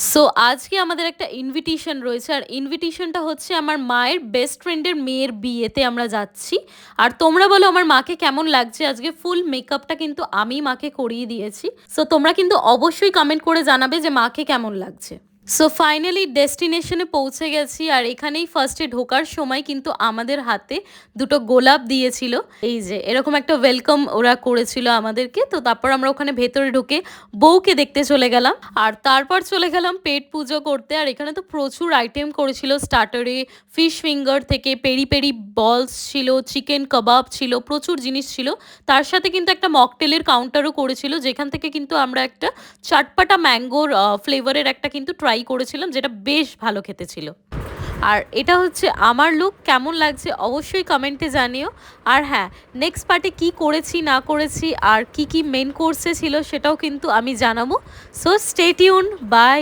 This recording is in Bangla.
সো আজকে আমাদের একটা ইনভিটেশন রয়েছে আর ইনভিটেশনটা হচ্ছে আমার মায়ের বেস্ট ফ্রেন্ডের মেয়ের বিয়েতে আমরা যাচ্ছি। আর তোমরা বলো আমার মাকে কেমন লাগছে, আজকে ফুল মেকআপটা কিন্তু আমি মাকে করিয়ে দিয়েছি। সো তোমরা কিন্তু অবশ্যই কমেন্ট করে জানাবে যে মাকে কেমন লাগছে। সো ফাইনালি ডেস্টিনেশনে পৌঁছে গেছি আর এখানেই ফার্স্টে ঢোকার সময় কিন্তু আমাদের হাতে দুটো গোলাপ দিয়েছিল। এই যে এরকম একটা ওয়েলকাম ওরা করেছিল আমাদেরকে। তো তারপর আমরা ওখানে ভেতরে ঢুকে বউকে দেখতে চলে গেলাম আর তারপর চলে গেলাম পেট পুজো করতে। আর এখানে তো প্রচুর আইটেম করেছিল, স্টার্টারে ফিশ ফিঙ্গার থেকে পেরি পেরি বলস ছিল, চিকেন কাবাব ছিল, প্রচুর জিনিস ছিল। তার সাথে কিন্তু একটা মকটেলের কাউন্টারও করেছিল, যেখান থেকে কিন্তু আমরা একটা চাটপাটা ম্যাঙ্গোর ফ্লেভারের একটা কিন্তু ট্রাই করেছিলাম, যেটা বেশ ভালো খেতে ছিল। আর এটা হচ্ছে আমার লুক, কেমন লাগছে অবশ্যই কমেন্টে জানিও। আর হ্যাঁ, নেক্সট পার্টে কি করেছি না করেছি আর কি কি মেন কোর্সে ছিল সেটাও কিন্তু আমি জানাবো। So stay tuned, by.